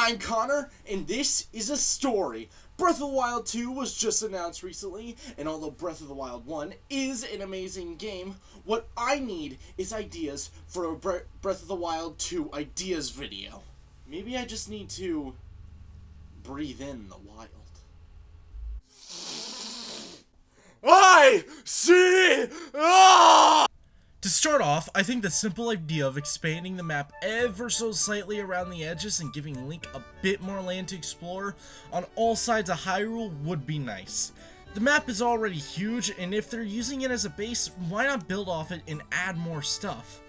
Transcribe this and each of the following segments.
I'm Connor, and this is a story. Breath of the Wild 2 was just announced recently, and although Breath of the Wild 1 is an amazing game, what I need is ideas for a Breath of the Wild 2 ideas video. Maybe I just need to breathe in the wild. I see! To start off, I think the simple idea of expanding the map ever so slightly around the edges and giving Link a bit more land to explore on all sides of Hyrule would be nice. The map is already huge, and if they're using it as a base, why not build off it and add more stuff?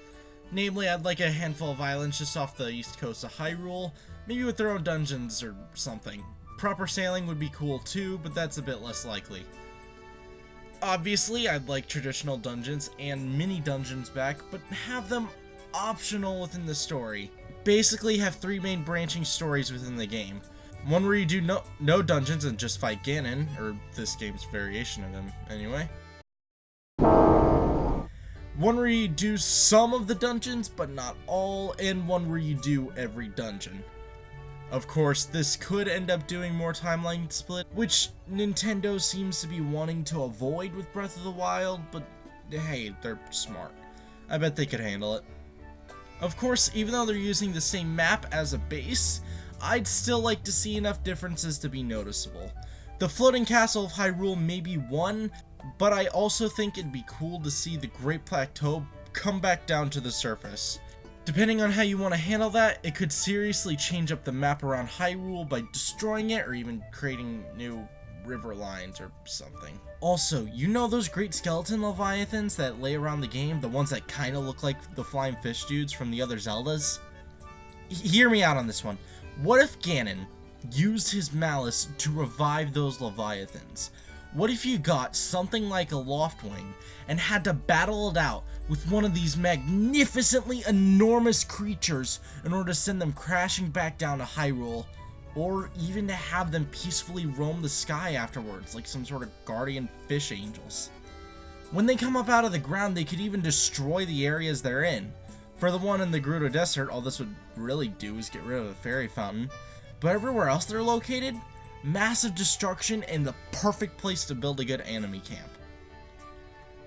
Namely, I'd like a handful of islands just off the east coast of Hyrule, maybe with their own dungeons or something. Proper sailing would be cool too, but that's a bit less likely. Obviously, I'd like traditional dungeons and mini dungeons back, but have them optional within the story. Basically, have three main branching stories within the game. One where you do no dungeons and just fight Ganon, or this game's variation of him, anyway. One where you do some of the dungeons, but not all, and one where you do every dungeon. Of course, this could end up doing more timeline split, which Nintendo seems to be wanting to avoid with Breath of the Wild, but hey, they're smart. I bet they could handle it. Of course, even though they're using the same map as a base, I'd still like to see enough differences to be noticeable. The floating castle of Hyrule may be one, but I also think it'd be cool to see the Great Plateau come back down to the surface. Depending on how you want to handle that, it could seriously change up the map around Hyrule by destroying it or even creating new river lines or something. Also, you know those great skeleton leviathans that lay around the game, the ones that kind of look like the flying fish dudes from the other Zeldas? Hear me out on this one. What if Ganon used his malice to revive those leviathans? What if you got something like a Loftwing and had to battle it out with one of these magnificently enormous creatures in order to send them crashing back down to Hyrule, or even to have them peacefully roam the sky afterwards like some sort of guardian fish angels? When they come up out of the ground, they could even destroy the areas they're in. For the one in the Gerudo Desert, all this would really do is get rid of the fairy fountain, but everywhere else they're located, massive destruction and the perfect place to build a good enemy camp.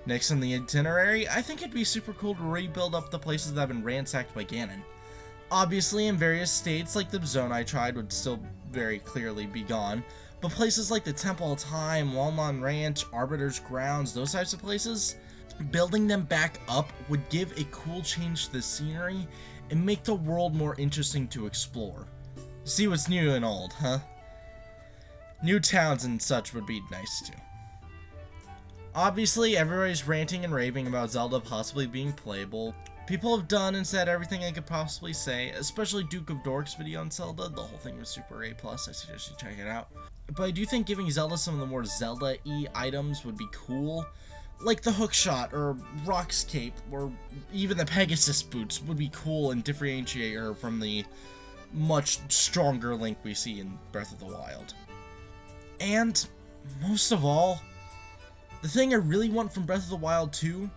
Next on the itinerary, I think it'd be super cool to rebuild up the places that have been ransacked by Ganon. Obviously, in various states, like the zone I tried would still very clearly be gone, but places like the Temple of Time, Walnut Ranch, Arbiter's Grounds, those types of places, building them back up would give a cool change to the scenery and make the world more interesting to explore. See what's new and old, huh? New towns and such would be nice too. Obviously, everybody's ranting and raving about Zelda possibly being playable. People have done and said everything I could possibly say, especially Duke of Dork's video on Zelda. The whole thing was super A+, I suggest you check it out. But I do think giving Zelda some of the more Zelda-y items would be cool. Like the hookshot, or Rock's cape, or even the Pegasus boots would be cool and differentiate her from the much stronger Link we see in Breath of the Wild. And, most of all, the thing I really want from Breath of the Wild 2,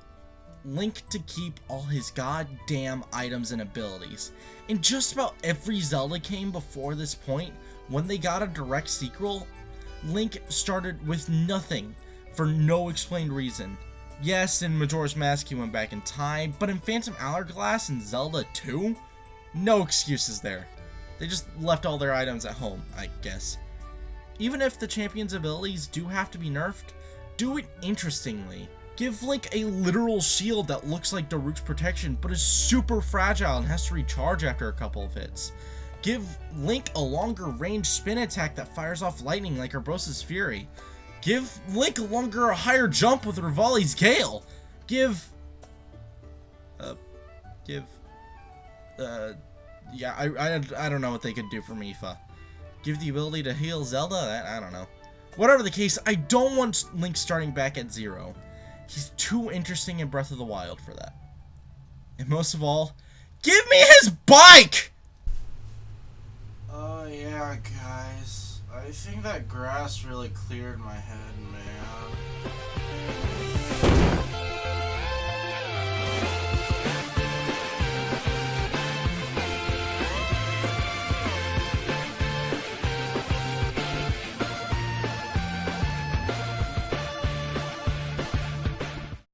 Link to keep all his goddamn items and abilities. In just about every Zelda game before this point, when they got a direct sequel, Link started with nothing for no explained reason. Yes, in Majora's Mask he went back in time, but in Phantom Hourglass and Zelda 2, no excuses there. They just left all their items at home, I guess. Even if the champion's abilities do have to be nerfed, do it interestingly. Give Link a literal shield that looks like Daruk's protection, but is super fragile and has to recharge after a couple of hits. Give Link a longer range spin attack that fires off lightning like Urbosa's Fury. Give Link a higher jump with Rivali's Gale. Yeah, I don't know what they could do for Mifa. Give the ability to heal Zelda? I don't know. Whatever the case, I don't want Link starting back at zero. He's too interesting in Breath of the Wild for that. And most of all, give me his bike! Oh yeah, guys. I think that grass really cleared my head, man.